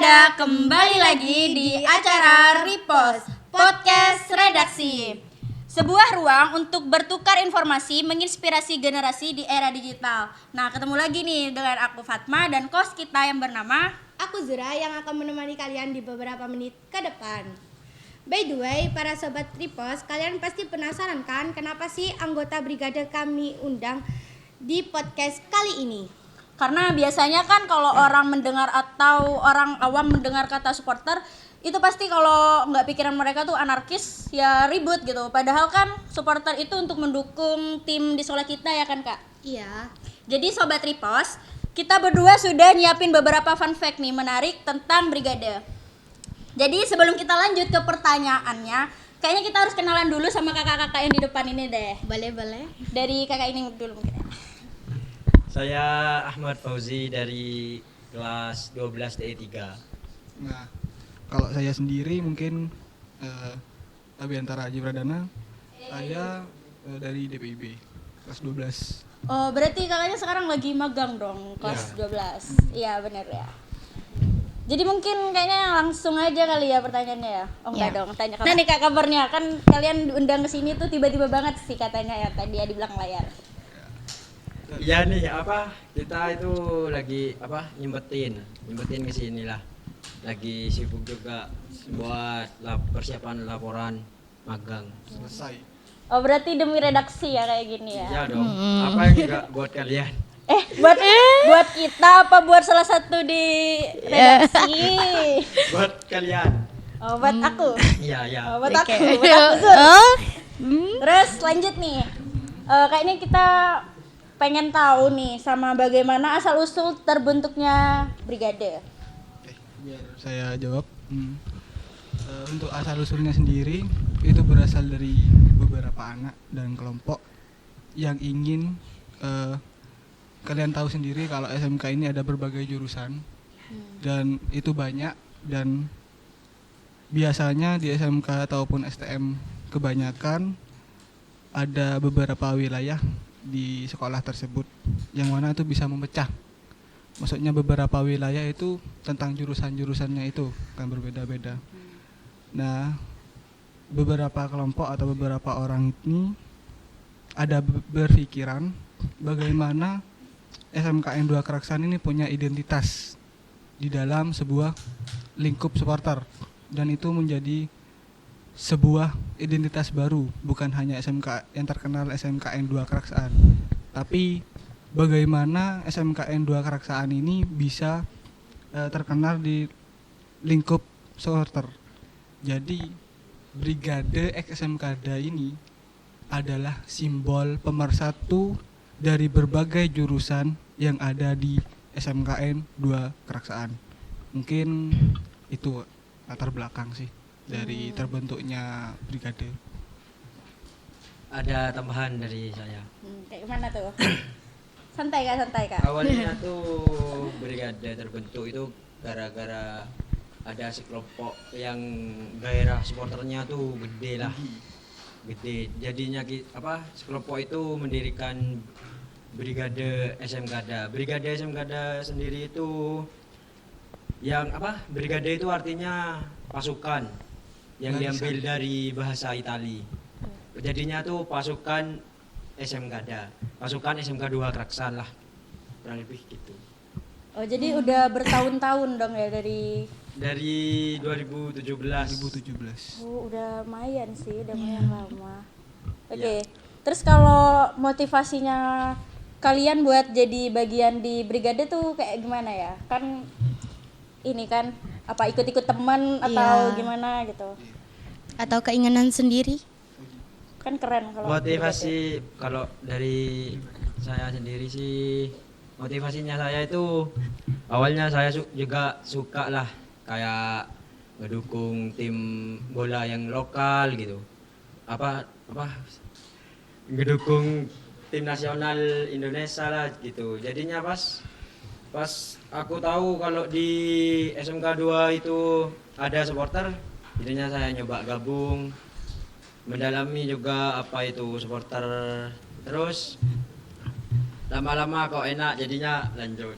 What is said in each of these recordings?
semuanya, kembali lagi di acara Repost Podcast Redaksi. Sebuah ruang untuk bertukar informasi, menginspirasi generasi di era digital. Nah, ketemu lagi nih dengan aku Fatma dan host kita yang bernama Aku Zura yang akan menemani kalian di beberapa menit ke depan. By the way, para sobat Repost, kalian pasti penasaran kan kenapa sih anggota brigade kami undang di podcast kali ini? Karena biasanya kan kalau orang mendengar atau orang awam mendengar kata supporter itu pasti kalau nggak pikiran mereka tuh anarkis ya ribut gitu. Padahal kan supporter itu untuk mendukung tim di sekolah kita ya kan Kak? Iya. Jadi Sobat Repost, kita berdua sudah nyiapin beberapa fun fact nih menarik tentang brigade. Jadi sebelum kita lanjut ke pertanyaannya, kayaknya kita harus kenalan dulu sama kakak-kakak yang di depan ini deh. Boleh. Dari kakak ini dulu mungkin. Saya Ahmad Fauzi dari kelas 12 DE3. Nah, kalau saya sendiri mungkin Abiantara Haji Pradana. Saya dari DPIB kelas 12. Oh, berarti kakaknya sekarang lagi magang dong, kelas 12. Iya, benar ya. Jadi mungkin kayaknya langsung aja kali ya pertanyaannya ya. Oh enggak dong, tanya kakak. Nah nih Kak kabarnya, kan kalian diundang ke sini tuh tiba-tiba banget sih katanya ya tadi ya di belakang layar. Ya nih kita itu lagi nyempetin ke sini lah. Lagi sibuk juga buat persiapan laporan magang. Selesai. Oh, berarti demi redaksi ya kayak gini ya. Ya dong. Apa yang enggak buat kalian? Buat kita apa buat salah satu di redaksi? Buat kalian. Oh, buat aku. Iya. Oh, buat aku Zur. Terus lanjut nih. Kayaknya kita pengen tahu nih sama bagaimana asal usul terbentuknya brigade. Oke, biar saya jawab. Untuk asal usulnya sendiri itu berasal dari beberapa anak dan kelompok yang ingin kalian tahu sendiri kalau SMK ini ada berbagai jurusan dan itu banyak, dan biasanya di SMK ataupun STM kebanyakan ada beberapa wilayah di sekolah tersebut yang mana itu bisa memecah. Maksudnya beberapa wilayah itu tentang jurusan-jurusannya itu kan berbeda-beda. Nah, beberapa kelompok atau beberapa orang ini ada berpikiran bagaimana SMKN 2 Keraksan ini punya identitas di dalam sebuah lingkup supporter, dan itu menjadi sebuah identitas baru, bukan hanya SMK yang terkenal SMKN 2 Keraksan, tapi bagaimana SMKN 2 Keraksan ini bisa terkenal di lingkup supporter. Jadi Brigade SMKda ini adalah simbol pemersatu dari berbagai jurusan yang ada di SMKN 2 Keraksan. Mungkin itu latar belakang sih dari terbentuknya brigade. Ada tambahan dari saya. Kayak gimana tuh? santai kak. Awalnya tuh brigade terbentuk itu gara-gara ada sekelompok yang gairah supporternya tuh gede. Jadinya sekelompok itu mendirikan brigade SMKda. Brigade SMKda sendiri itu brigade itu artinya pasukan yang diambil dari bahasa Itali. Jadinya tuh pasukan SMKda, pasukan SMK 2 Keraksan lah, kurang lebih gitu. Oh, jadi udah bertahun-tahun dong ya dari 2017. Oh, udah lumayan sih, udah lumayan lama. Oke. Terus kalau motivasinya kalian buat jadi bagian di brigade tuh kayak gimana ya? Kan ini kan apa ikut-ikut teman atau gimana gitu? Atau keinginan sendiri? Kan keren kalau motivasi brigade. Kalau dari saya sendiri sih motivasinya saya itu awalnya saya juga suka lah kayak ngedukung tim bola yang lokal gitu, ngedukung tim nasional Indonesia lah gitu. Jadinya pas aku tahu kalau di SMK 2 itu ada supporter, jadinya saya nyoba gabung, mendalami juga apa itu supporter, terus lama-lama kok enak jadinya lanjut.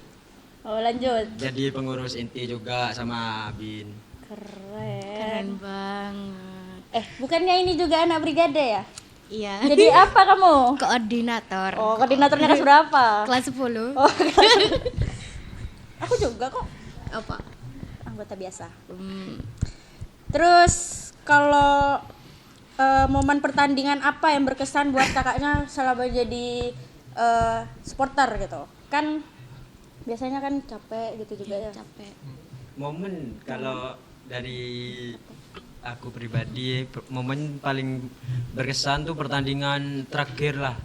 Oh, lanjut. Jadi pengurus inti juga sama Bin. Keren. banget. Bukannya ini juga anak brigade ya? Iya. Jadi apa kamu? Koordinator. Oh, koordinatornya kelas berapa? Kelas 10. Oh, aku juga kok Apa? anggota biasa. Terus kalau momen pertandingan apa yang berkesan buat kakaknya selama jadi supporter gitu? Kan biasanya kan capek gitu juga ya. Capek. Momen kalau dari aku pribadi, momen paling berkesan tuh pertandingan terakhir lah.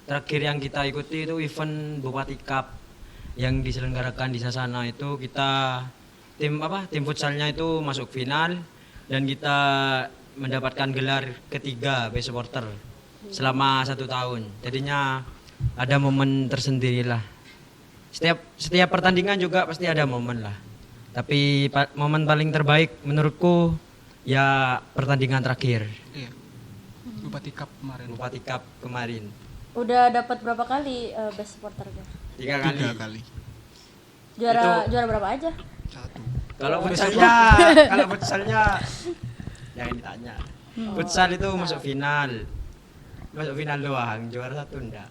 Terakhir yang kita ikuti itu event Bupati Cup yang diselenggarakan di Sasana. Itu kita tim futsalnya itu masuk final dan kita mendapatkan gelar ketiga best supporter selama 1 tahun. Jadinya ada momen tersendiri lah. Setiap pertandingan juga pasti ada momen lah. Tapi momen paling terbaik menurutku ya pertandingan terakhir Iya. Bupati Cup kemarin. Bupati Cup kemarin. Udah dapat berapa kali best supporternya? 3 kali. 3 kali. Juara berapa aja? 1. Kalau futsalnya jangan ditanya. Futsal itu masuk final doang, juara 1 enggak.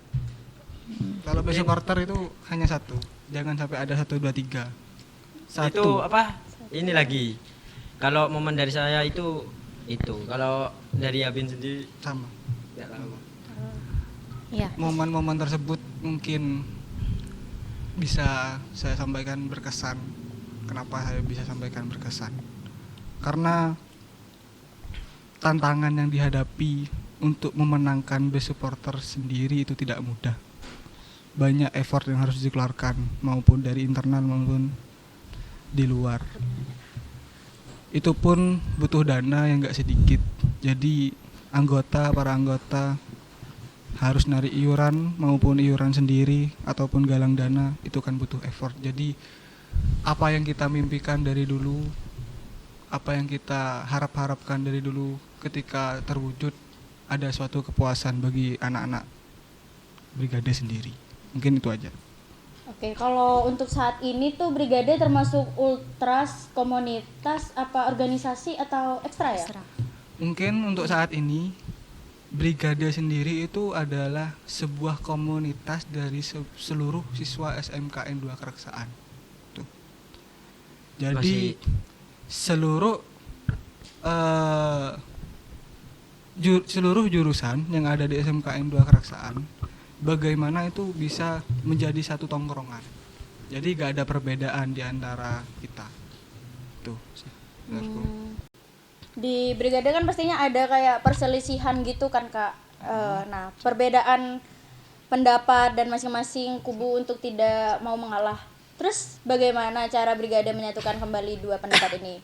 Kalau best supporter itu hanya 1. Jangan sampai ada 1 2 3. Itu ini lagi. Kalau momen dari saya itu. Kalau dari Abin sendiri Sama. enggak tahu. Iya. Momen-momen tersebut mungkin bisa saya sampaikan berkesan. Kenapa saya bisa sampaikan berkesan? Karena tantangan yang dihadapi untuk memenangkan best supporter sendiri itu tidak mudah. Banyak effort yang harus dikeluarkan maupun dari internal maupun di luar. Itu pun butuh dana yang gak sedikit. Jadi para anggota harus narik iuran maupun iuran sendiri ataupun galang dana, itu kan butuh effort. Jadi apa yang kita mimpikan dari dulu, apa yang kita harapkan dari dulu, ketika terwujud ada suatu kepuasan bagi anak-anak brigade sendiri. Mungkin itu aja. Oke, kalau untuk saat ini tuh brigade termasuk ultras, komunitas, apa organisasi atau ekstra ya? Ekstra. Mungkin untuk saat ini brigade sendiri itu adalah sebuah komunitas dari seluruh siswa SMKN 2 Kereksaan. Tuh. Jadi seluruh jurusan yang ada di SMKN 2 Kereksaan, bagaimana itu bisa menjadi satu tongkrongan. Jadi gak ada perbedaan di antara kita. Tuh sih. Di brigade kan pastinya ada kayak perselisihan gitu kan Kak. Nah, perbedaan pendapat dan masing-masing kubu untuk tidak mau mengalah. Terus bagaimana cara brigade menyatukan kembali dua pendapat ini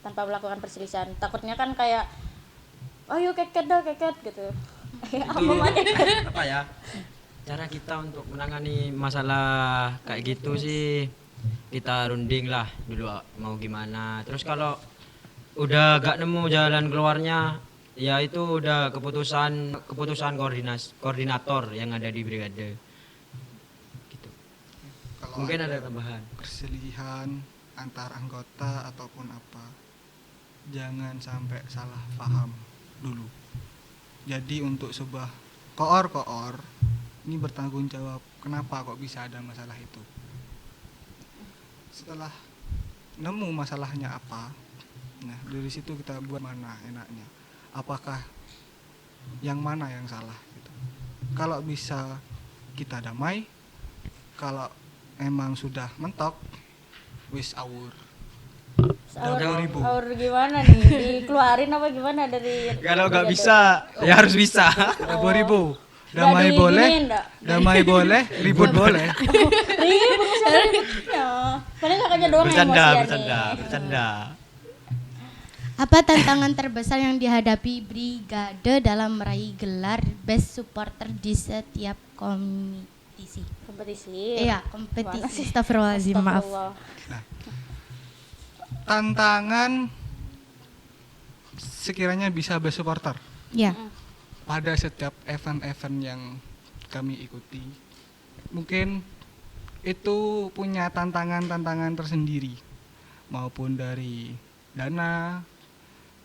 tanpa melakukan perselisihan? Takutnya kan kayak ayo keket gitu. Apa ya? Cara kita untuk menangani masalah kayak gitu sih, kita runding lah dulu mau gimana. Terus kalau udah gak nemu jalan keluarnya, ya itu udah keputusan koordinator yang ada di brigade. Gitu. Kalau Mungkin ada tambahan. perselisihan antar anggota ataupun apa, jangan sampai salah paham dulu. Jadi untuk sebuah koor ini bertanggung jawab kenapa kok bisa ada masalah itu. Setelah nemu masalahnya apa, nah dari situ kita buat mana enaknya, apakah yang mana yang salah gitu. Kalau bisa kita damai, kalau emang sudah mentok wis awur. Aur gimana nih? Dikeluarin apa gimana dari Kalau nggak bisa, ya harus bisa. 2000. Damai boleh, damai boleh, ribut boleh. Ribut siapa ributnya? Paling kakaknya doang yang emosian. Bercanda. Apa tantangan terbesar yang dihadapi brigade dalam meraih gelar best supporter di setiap kompetisi? Iya, kompetisi. Astagfirullahaladzim, maaf. Tantangan sekiranya bisa best supporter Ya. pada setiap event-event yang kami ikuti. Mungkin itu punya tantangan-tantangan tersendiri, maupun dari dana,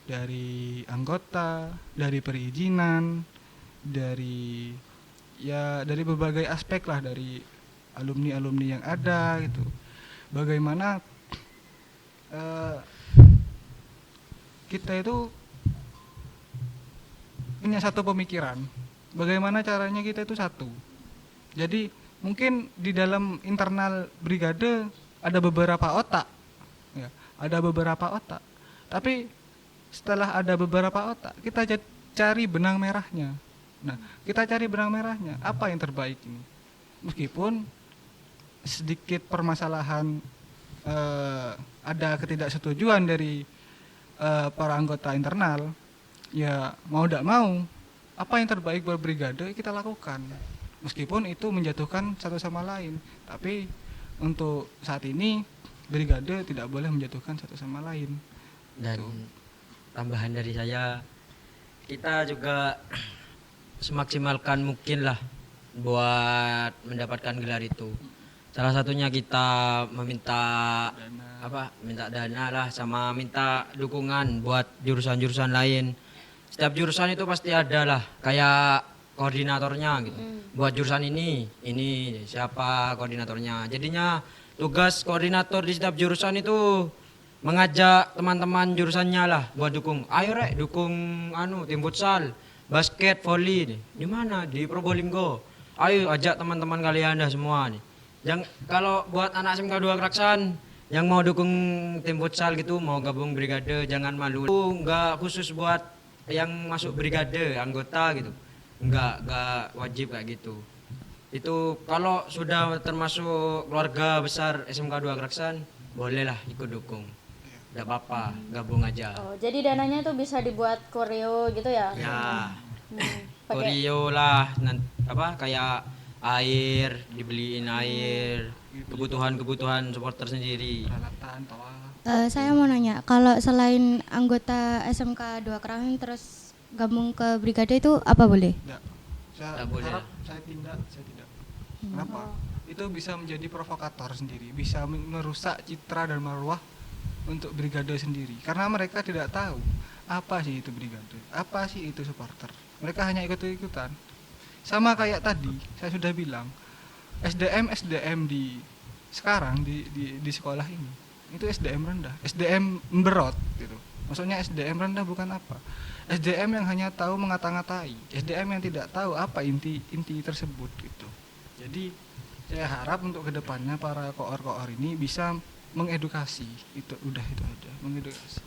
dari anggota, dari perizinan, dari dari berbagai aspek lah, dari alumni-alumni yang ada gitu. Bagaimana kita itu punya satu pemikiran, bagaimana caranya kita itu satu. Jadi mungkin di dalam internal brigade ada beberapa otak, ya, ada beberapa otak. Tapi setelah ada beberapa otak, kita cari benang merahnya. Nah, kita cari benang merahnya, apa yang terbaik ini? Meskipun sedikit permasalahan, ada ketidaksetujuan dari para anggota internal, ya mau tidak mau, apa yang terbaik buat brigade kita lakukan. Meskipun itu menjatuhkan satu sama lain, tapi untuk saat ini brigade tidak boleh menjatuhkan satu sama lain. Dan tambahan dari saya, kita juga semaksimalkan mungkin lah buat mendapatkan gelar itu. Salah satunya kita meminta minta dana lah, sama minta dukungan buat jurusan-jurusan lain. Setiap jurusan itu pasti ada lah kayak koordinatornya gitu. Buat jurusan ini siapa koordinatornya. Jadinya tugas koordinator di setiap jurusan itu mengajak teman-teman jurusannya lah buat dukung. Ayo rek dukung tim futsal, basket, volley nih. Di mana? Di Probolinggo. Ayo ajak teman-teman kalian dah semua nih. Kalau buat anak SMK 2 Keraksan yang mau dukung tim futsal gitu, mau gabung brigade, jangan malu. Itu enggak khusus buat yang masuk brigade, anggota gitu. Enggak wajib kayak gitu. Itu kalau sudah termasuk keluarga besar SMK 2 Keraksan, bolehlah ikut dukung. Enggak apa-apa, gabung aja. Oh, jadi dananya tuh bisa dibuat koreo gitu ya? Ya. Pakai Koreo lah, kayak air, dibeliin air, kebutuhan supporter sendiri. Peralatan, toa. Saya mau nanya, kalau selain anggota SMK 2 Keraksan terus gabung ke brigade itu apa boleh? Tidak. Saya Tak boleh. harap saya tidak. Kenapa? Itu bisa menjadi provokator sendiri, bisa merusak citra dan marwah untuk brigade sendiri. Karena mereka tidak tahu apa sih itu brigade, apa sih itu supporter. Mereka hanya ikut-ikutan. Sama kayak tadi saya sudah bilang, SDM di sekarang di sekolah ini itu SDM rendah, SDM berot gitu. Maksudnya SDM rendah bukan apa? SDM yang hanya tahu mengata-ngatai, SDM yang tidak tahu apa inti tersebut gitu. Jadi saya harap untuk kedepannya para koor ini bisa mengedukasi, itu aja, mengedukasi.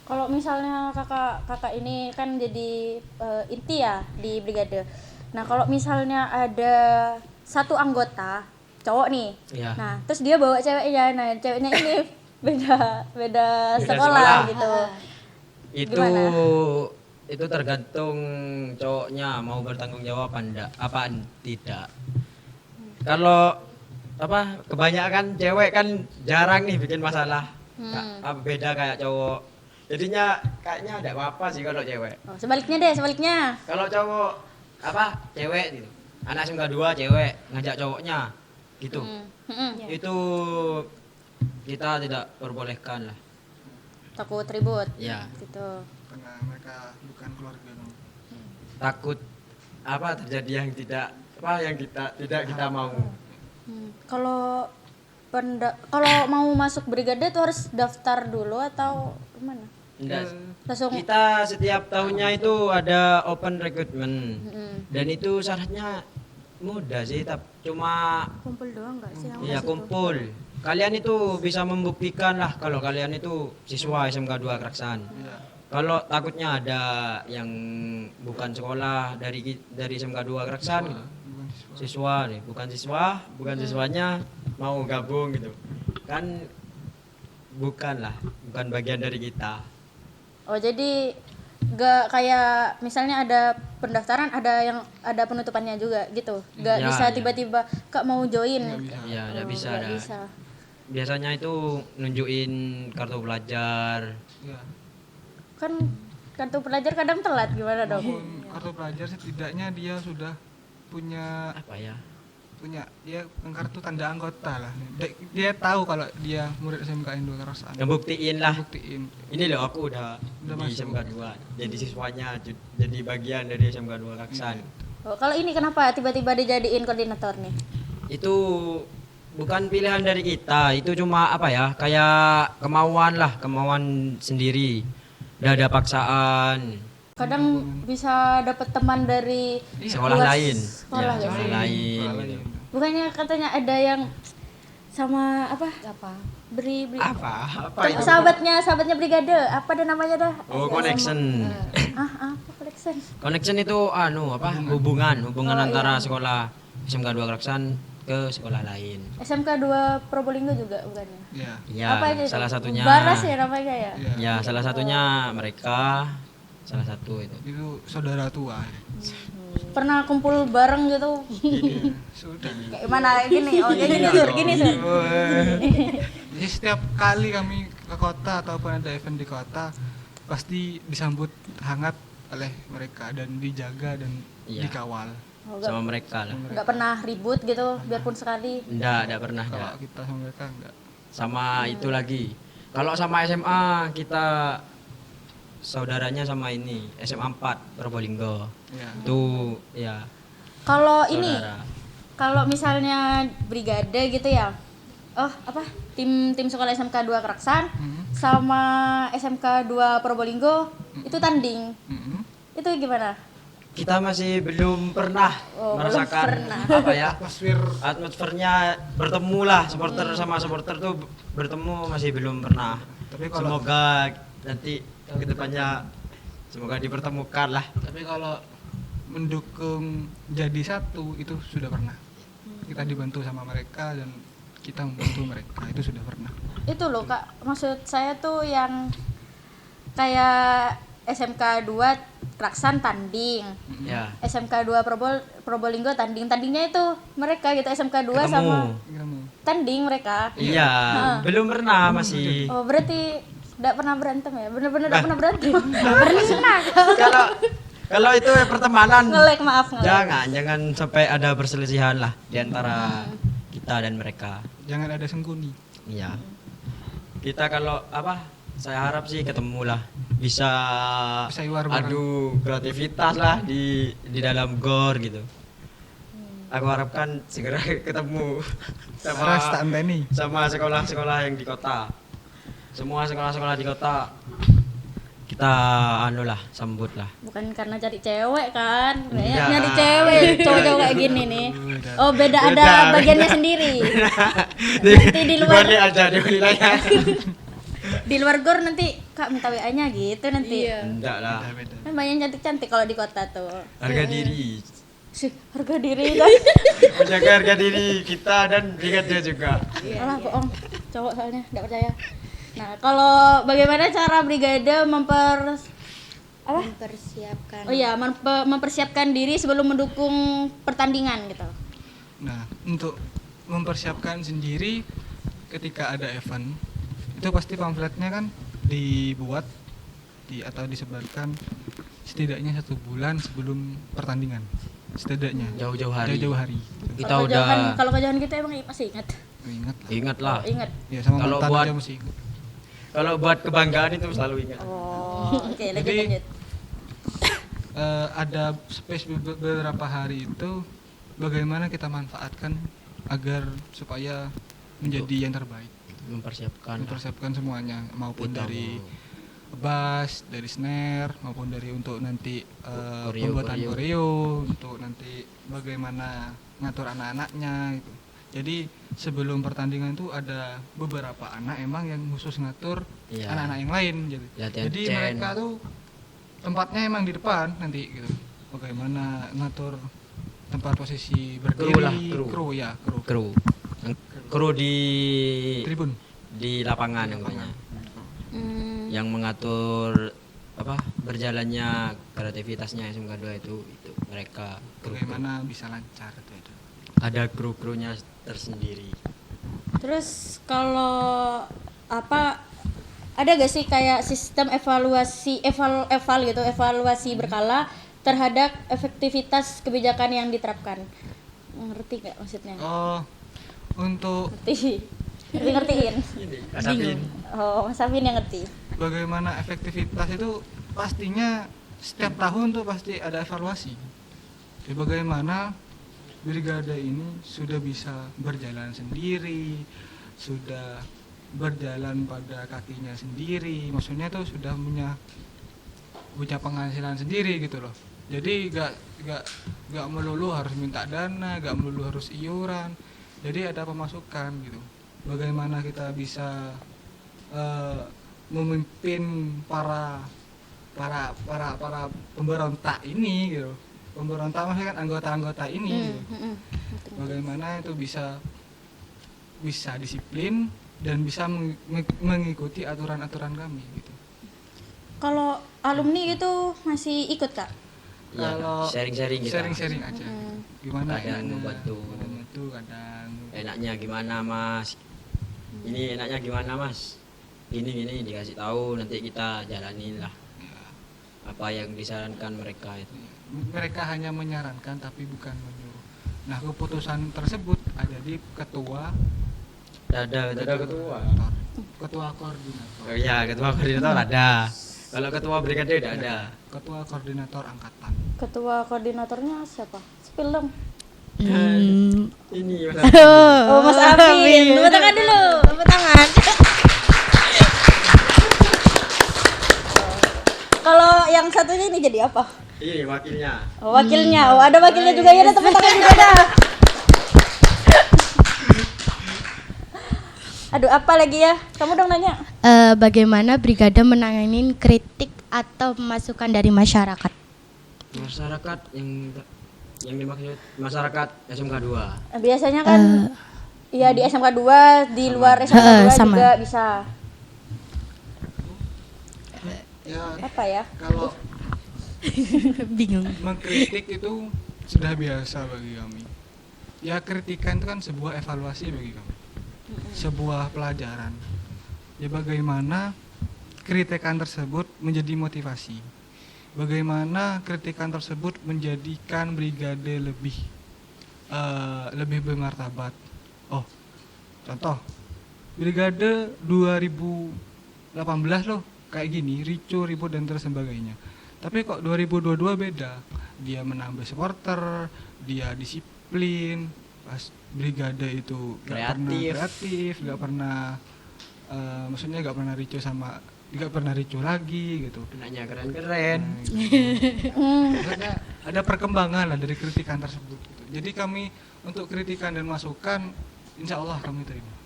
kalau misalnya kakak ini kan jadi inti ya di brigade. Nah, kalau misalnya ada satu anggota cowok nih, Iya. nah terus dia bawa ceweknya, nah ceweknya ini beda sekolah sekolah. gitu. Itu Gimana? itu tergantung cowoknya mau bertanggung jawab apa tidak. Kalau kebanyakan cewek kan jarang nih bikin masalah. Beda kayak cowok. Jadinya kayaknya ada apa-apa sih kalau cewek. Oh, sebaliknya. Kalau cowok cewek gitu. Anak SMK 2 cewek ngajak cowoknya gitu. Itu kita tidak perbolehkan lah. Takut ribut. Ya, Gitu. Karena mereka bukan keluarga. takut terjadi yang tidak kita mau. Kalau mau masuk brigade tuh harus daftar dulu atau gimana? Enggak. Langsung. Kita setiap tahunnya itu ada open recruitment. Dan itu syaratnya mudah sih, cuma Kumpul doang nggak sih? ya kumpul. Kalian itu bisa membuktikan lah kalau kalian itu siswa SMK 2 Keraksan. Kalau takutnya ada yang bukan sekolah dari SMK 2 Keraksan gitu. Siswa nih, bukan siswanya mau gabung gitu. Kan bukan bagian dari kita. Oh, jadi nggak kayak misalnya ada pendaftaran, ada penutupannya juga gitu. Nggak Ya, bisa ya. tiba-tiba Kak mau join. Ya, enggak bisa Nggak ada. bisa. Biasanya itu nunjukin kartu pelajar. Ya. Kan kartu pelajar kadang telat, gimana dong? Maupun kartu pelajar setidaknya dia sudah punya Apa ya? dia bukan kartu tanda anggota lah. Dia tahu kalau dia murid SMKN 2 Karasan. Ngebuktiin lah. Buktiin. Ini loh aku udah di masuk. SMK 2. Jadi siswanya, jadi bagian dari SMK 2 Kaksan. Oh, kalau ini kenapa tiba-tiba dijadiin koordinator nih? Itu bukan pilihan dari kita, itu cuma apa ya, kayak kemauan sendiri. Udah ada paksaan. Kadang bisa dapat teman dari Sekolah luar lain. sekolah Ya, nggak sekolah sih? lain. Sekolah Gitu. lain. Bukannya katanya ada yang sama apa? Beri Apa itu? sahabatnya brigade. Apa ada namanya dah? Oh, connection. Apa connection? Connection itu hubungan antara sekolah SMK 2 Kraksan ke sekolah lain. SMK 2 Probolinggo juga bukannya? Iya. Ya, Apa aja itu? salah satunya. Baras ya namanya ya? Iya. Ya, salah satunya mereka, salah satu itu. Itu saudara tua. Pernah kumpul bareng gitu? Iya, sudah. Kayak mana gini? Oh, kayak gini Sur, gini Sur. Jadi setiap kali kami ke kota ataupun ada event di kota pasti disambut hangat oleh mereka dan dijaga dan Iya. dikawal. Oh, Sama mereka lah. nggak pernah ribut gitu, biarpun sekali. Enggak pernah. Kalau Nggak. kita sama mereka enggak. Sama itu lagi. Kalau sama SMA kita saudaranya sama ini SMA 4 Probolinggo. Ya. Itu ya Kalau ini, saudara. kalau misalnya brigade gitu ya, tim sekolah SMK 2 Kraksan sama SMK 2 Probolinggo itu tanding. Mm-mm. Itu gimana? Kita masih belum pernah Oh, belum merasakan pernah. apa ya? Atmosfer bertemu lah supporter sama supporter tuh bertemu masih belum pernah. Tapi kalau Semoga nanti kedepannya semoga dipertemukan lah. tapi kalau mendukung jadi satu itu sudah pernah. Kita dibantu sama mereka dan kita membantu mereka itu sudah pernah. Itu loh Kak, maksud saya tuh yang kayak SMK 2 Kraksan tanding, Ya. SMK 2 Probolinggo tandingnya itu mereka gitu, SMK 2 Ketemu. sama Kamu tanding mereka. Iya, belum pernah masih. Oh berarti tidak pernah berantem ya? Bener-bener tidak pernah berantem? Pernah. Kalau itu pertemanan Ngelek, maaf ngelek. jangan sampai ada perselisihan lah di antara kita dan mereka. jangan ada sengguni. Iya. Kita kalau saya harap sih ketemu lah, bisa Iwar bareng. adu kreativitas lah di dalam gor gitu. Aku harapkan segera ketemu Ras tak anteni. sama sekolah-sekolah yang di kota. Semua sekolah-sekolah di kota kita sambut lah. Bukan karena cari cewek kan? Kayaknya Enggak. nyari cewek, cowok-cowok kayak gini nih. Oh beda ada Beda. bagiannya sendiri. Nanti di luar Dibalik aja di wilayah. di luar gor nanti Kak minta WA-nya gitu nanti. Enggak lah. Beda. Kan banyak cantik-cantik kalau di kota tuh. Harga diri. Sih, harga diri kan. Menjaga harga diri kita dan brigade juga. Alah bohong. Cowok soalnya enggak percaya. Nah, kalau bagaimana cara brigade Mempersiapkan. Oh iya, mempersiapkan diri sebelum mendukung pertandingan gitu. Nah, untuk mempersiapkan sendiri ketika ada event itu pasti pamfletnya kan dibuat atau disebarkan setidaknya 1 bulan sebelum pertandingan. Setidaknya Jauh-jauh hari. jauh-jauh hari. Kita Kalau kejauhan kita emang masih ingat. Ingat lah. Ingat lah. Ingat. Ya sama Kalau mantan buat- aja masih ingat. Kalau buat kebanggaan itu selalu ingat. Oh, oke, lanjut Jadi, lanjut. Ada space beberapa hari itu bagaimana kita manfaatkan agar supaya menjadi yang terbaik. Mempersiapkan semuanya maupun Kita dari bass, dari snare maupun dari untuk nanti pembuatan koreo, untuk nanti bagaimana ngatur anak-anaknya gitu. Jadi sebelum pertandingan itu ada beberapa anak emang yang khusus ngatur Iya. anak-anak yang lain gitu. Latihan Jadi cen. mereka tuh tempatnya emang di depan nanti gitu. Bagaimana ngatur tempat posisi berdiri, Kru lah, kru. kru. Kru di Tribun. lapangan yang banyak. Yang mengatur berjalannya kreativitasnya SMK 2 itu mereka kru. Bagaimana bisa lancar itu. Ada kru-krunya tersendiri. Terus kalau ada gak sih kayak sistem evaluasi evaluasi berkala terhadap efektivitas kebijakan yang diterapkan? Ngerti nggak maksudnya? Oh, untuk Ngerti. Ngertiin. Ini Asapin. Oh, Mas Afin yang ngerti. bagaimana efektivitas itu pastinya setiap tahun tuh pasti ada evaluasi. Jadi bagaimana brigade ini sudah bisa berjalan sendiri, sudah berjalan pada kakinya sendiri, maksudnya tuh sudah punya penghasilan sendiri gitu loh. Jadi gak melulu harus minta dana, gak melulu harus iuran. Jadi ada pemasukan gitu. Bagaimana kita bisa memimpin para pemberontak ini gitu. Pemberontak maksudnya kan anggota-anggota ini gitu. Bagaimana itu bisa disiplin dan bisa mengikuti aturan-aturan kami gitu. Kalau alumni itu masih ikut Kak? Ya, Kalau sharing-sharing kita. sharing aja. Gimana Kadang enaknya, membantu. kadang Enaknya gimana Mas? Ini enaknya gimana Mas? Gini dikasih tahu, nanti kita jalanin lah ya, apa yang disarankan mereka itu. mereka hanya menyarankan tapi bukan menyuruh. Nah, keputusan tersebut ada di ketua Ada ketua. ketua koordinator. Oh iya, ketua koordinator ada. Kalau ketua brigade tidak ada. Ketua koordinator angkatan. Ketua koordinatornya siapa? Spill dong. Ini Mas. Oh, Mas Afin. Tepuk tangan dulu. Tepuk tangan. Kalau yang satunya ini jadi apa? Ini wakilnya. Oh, wakilnya. Oh, ada wakilnya juga ya. Ada tepuk tangan juga ada. Aduh, apa lagi ya? Kamu dong nanya. Bagaimana brigade menangani kritik atau masukan dari masyarakat? Masyarakat yang dimaksud masyarakat SMK 2. Biasanya kan iya di SMK 2, di luar SMK 2 sama. juga bisa. Ya, Apa ya? kalau Bingung. mengkritik itu sudah biasa bagi kami. Ya, kritikan itu kan sebuah evaluasi bagi kami. Sebuah pelajaran. Ya, bagaimana kritikan tersebut menjadi motivasi. Bagaimana kritikan tersebut menjadikan brigade lebih bermartabat. Oh, contoh, brigade 2018 loh kayak gini, ricu, ribut dan terus sebagainya. Tapi kok 2022 beda. Dia menambah supporter, dia disiplin, pas brigade itu gak pernah kreatif, gak pernah maksudnya gak pernah ricu lagi gitu. Enaknya keren-keren. Nah, gitu. Maksudnya ada perkembangan lah dari kritikan tersebut gitu. Jadi kami untuk kritikan dan masukan insya Allah kami terima.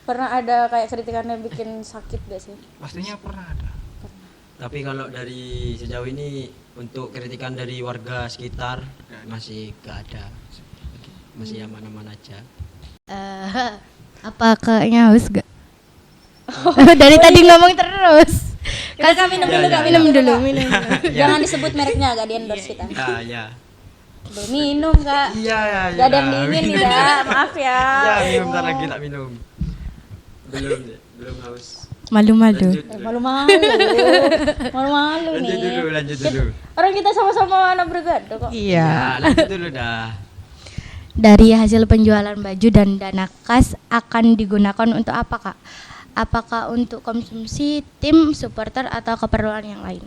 Pernah ada kayak kritikan yang bikin sakit gak sih? Pastinya pernah ada. Tapi kalau dari sejauh ini untuk kritikan dari warga sekitar masih gak ada. Masih aman-aman aja. Apa kayaknya haus gak? Dari tadi ngomong terus. Kak minum dulu, Kak, Minum dulu. Jangan disebut mereknya, gak di endorse kita. Ya. Belum minum, Kak. Iya. Gak ada yang dingin nih, Dak. Maaf ya. Ya, minum bentar lagi tak minum. Belum haus. Malu-malu. Lanjut. Malu-malu. Malu-malu nih. Lanjut dulu. Orang kita sama-sama anak brigade kok. Ya, lanjut dulu dah. Dari hasil penjualan baju dan dana kas akan digunakan untuk apa, Kak? Apakah untuk konsumsi tim, supporter atau keperluan yang lain?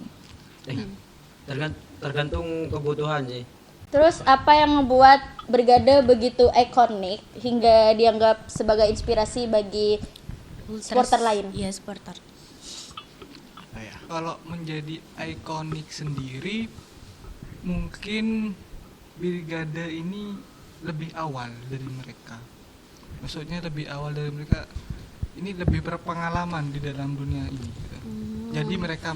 Tergantung kebutuhan sih. Terus apa yang membuat brigade begitu ikonik hingga dianggap sebagai inspirasi bagi supporter lain? Iya, supporter. Apa ya? Kalau menjadi ikonik sendiri, mungkin brigade ini lebih awal dari mereka. Maksudnya lebih awal dari mereka. Ini lebih berpengalaman di dalam dunia ini. Gitu. Jadi mereka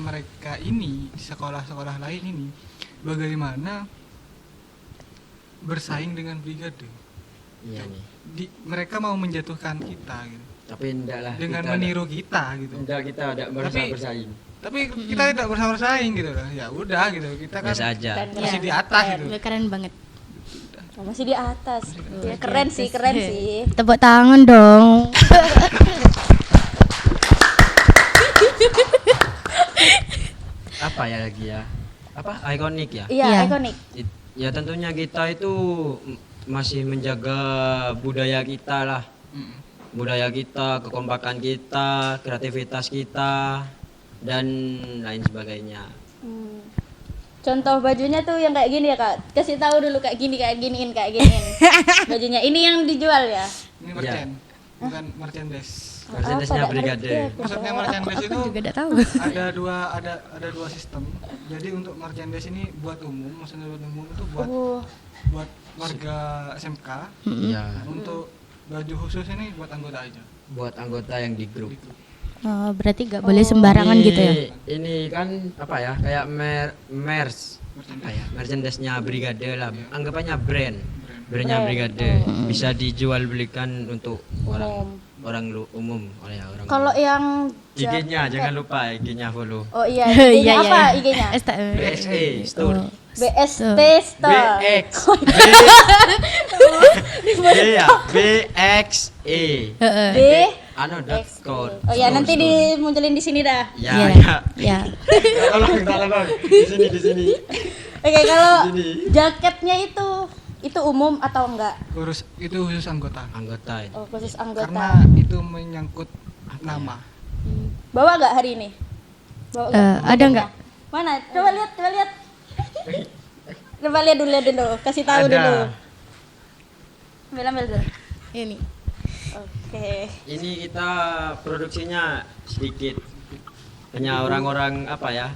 ini di sekolah-sekolah lain ini bagaimana bersaing dengan brigade. Iya nih. Mereka mau menjatuhkan kita gitu. Tapi enggak lah. Dengan meniru kita gitu. Enggak, kita ada berusaha bersaing. Tapi kita tidak bersama bersaing gitu lah. Ya udah gitu. Kita kan Biasa aja. masih di atas gitu. Keren banget. Oh, masih di atas. Ya, keren sih. Tepuk tangan dong. Apa ya lagi ya? Apa? Ikonik ya? Iya, Iya. ikonik. Ya tentunya kita itu masih menjaga budaya kita lah. Budaya kita, kekompakan kita, kreativitas kita, dan lain sebagainya. Contoh bajunya tuh yang kayak gini ya Kak. Kasih tahu dulu kayak giniin. Bajunya ini yang dijual ya. Ini merchant, bukan merchandise. Merchandise-nya Brigade. Maksudnya merchandise itu juga udah tahu. ada dua sistem. Jadi untuk merchandise ini buat umum, maksudnya buat umum itu buat warga SMK. Iya. Untuk baju khusus ini buat anggota aja. Buat anggota yang di grup. Oh, berarti nggak boleh sembarangan Ini- gitu ya? Ini kan apa ya? Kayak merchandise-nya Brigade lah. Anggapannya brandnya Brigade. Bisa dijual belikan untuk orang umum oleh orang. Kalau yang IG-nya jangan lupa IG-nya follow. Oh iya, IG-nya apa IG-nya? BSE Store. BST Store. BX. B ya, BXE. B .co. Oh ya, nanti dimunculin di sini dah. Ya, Iya. ya. Ya. Tolong. Di sini. Oke, kalau Sini. jaketnya itu umum atau enggak? Itu khusus anggota. Anggota itu. Oh, khusus anggota. Karena itu menyangkut nama. Bawa nggak hari ini? Bawa nggak? Ada nggak? Mana? Coba lihat. Coba lihat dulu. Kasih tahu Ada. dulu. Ambil dulu. Ini. Oke. Ini kita produksinya sedikit. Hanya orang-orang apa ya?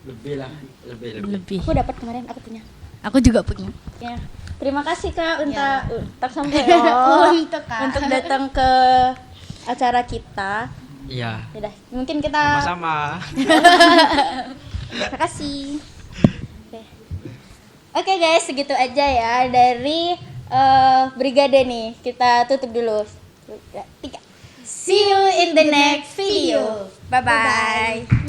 Lebih lah, lebih. Lebih. Aku dapat kemarin, aku punya. Aku juga punya. Ya. Terima kasih Kak Ya. untuk sampai loh, Untuk, Kak. untuk datang ke acara kita. Iya. Yaudah, mungkin kita Sama-sama. terima kasih. Oke guys, segitu aja ya dari Brigade nih. Kita tutup dulu. 3. See you in the next video. Bye bye.